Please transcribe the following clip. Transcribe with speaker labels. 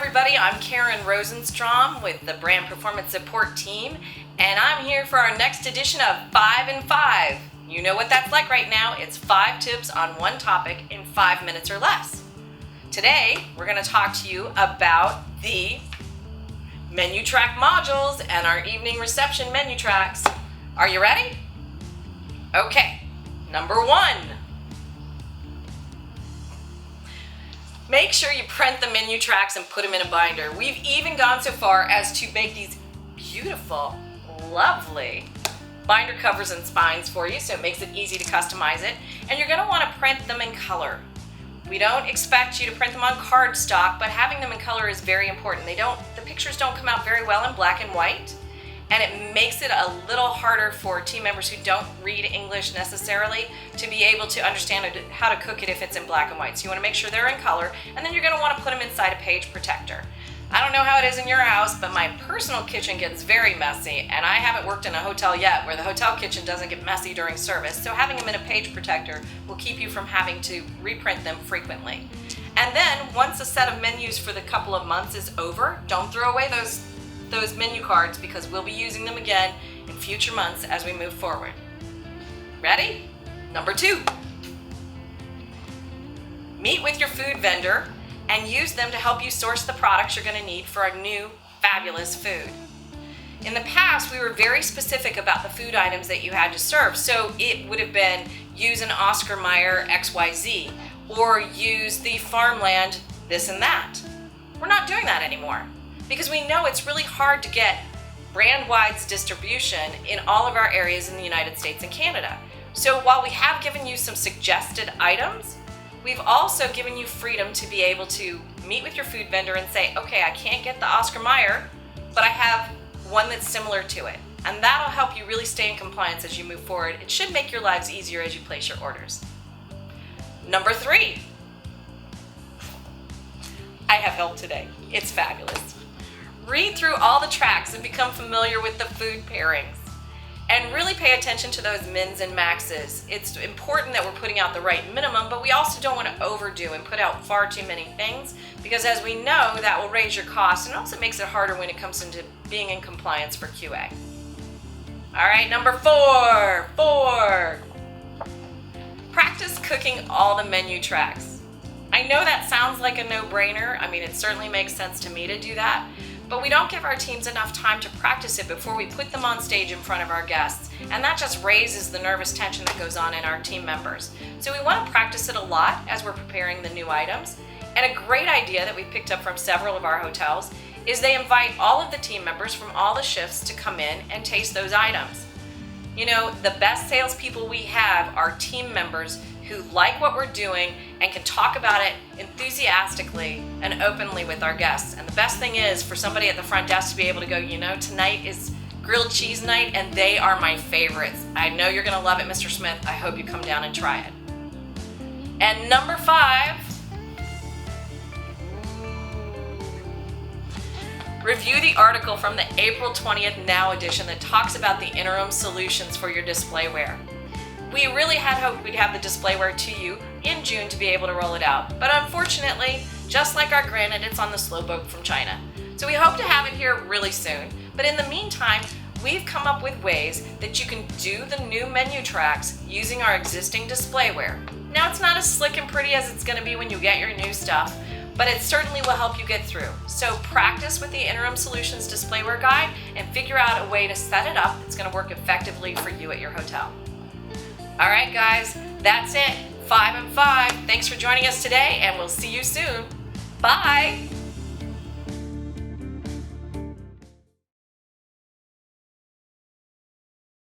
Speaker 1: everybody, I'm Karen Rosenstrom with the Brand Performance Support Team, and I'm here for our next edition of 5 and 5. You know what that's like right now. It's 5 tips on one topic in 5 minutes or less. Today, we're going to talk to you about the menu track modules and our evening reception menu tracks. Are you ready? Okay, number 1. Make sure you print the menu tracks and put them in a binder. We've even gone so far as to make these beautiful, lovely binder covers and spines for you, so it makes it easy to customize it. And you're going to want to print them in color. We don't expect you to print them on cardstock, but having them in color is very important. The pictures don't come out very well in black and white, and it makes it a little harder for team members who don't read English necessarily to be able to understand how to cook it if it's in black and white. So you want to make sure they're in color, and then you're going to want to put them inside a page protector. I don't know how it is in your house, but my personal kitchen gets very messy, and I haven't worked in a hotel yet where the hotel kitchen doesn't get messy during service. So having them in a page protector will keep you from having to reprint them frequently. And then once a set of menus for the couple of months is over, don't throw away those menu cards, because we'll be using them again in future months as we move forward. Ready? Number 2. Meet with your food vendor and use them to help you source the products you're going to need for our new fabulous food. In the past, we were very specific about the food items that you had to serve, so it would have been use an Oscar Mayer XYZ or use the Farmland this and that. We're not doing that anymore, because we know it's really hard to get brand-wide distribution in all of our areas in the United States and Canada. So while we have given you some suggested items, we've also given you freedom to be able to meet with your food vendor and say, okay, I can't get the Oscar Mayer, but I have one that's similar to it. And that'll help you really stay in compliance as you move forward. It should make your lives easier as you place your orders. Number 3. I have help today. It's fabulous. Read through all the tracks and become familiar with the food pairings. And really pay attention to those mins and maxes. It's important that we're putting out the right minimum, but we also don't want to overdo and put out far too many things, because as we know, that will raise your costs and also makes it harder when it comes into being in compliance for QA. All right, number 4. Practice cooking all the menu tracks. I know that sounds like a no-brainer. I mean, it certainly makes sense to me to do that. But we don't give our teams enough time to practice it before we put them on stage in front of our guests. And that just raises the nervous tension that goes on in our team members. So we want to practice it a lot as we're preparing the new items. And a great idea that we picked up from several of our hotels is they invite all of the team members from all the shifts to come in and taste those items. You know, the best salespeople we have are team members who like what we're doing and can talk about it enthusiastically and openly with our guests. And the best thing is for somebody at the front desk to be able to go, you know, tonight is grilled cheese night and they are my favorites. I know you're going to love it, Mr. Smith. I hope you come down and try it. And number 5, review the article from the April 20th Now edition that talks about the interim solutions for your displayware. We really had hoped we'd have the displayware to you in June to be able to roll it out. But unfortunately, just like our granite, it's on the slow boat from China. So we hope to have it here really soon. But in the meantime, we've come up with ways that you can do the new menu tracks using our existing displayware. Now, it's not as slick and pretty as it's going to be when you get your new stuff, but it certainly will help you get through. So practice with the Interim Solutions Displayware Guide and figure out a way to set it up that's going to work effectively for you at your hotel. All right, guys, that's it. 5 and 5. Thanks for joining us today, and we'll see you soon. Bye.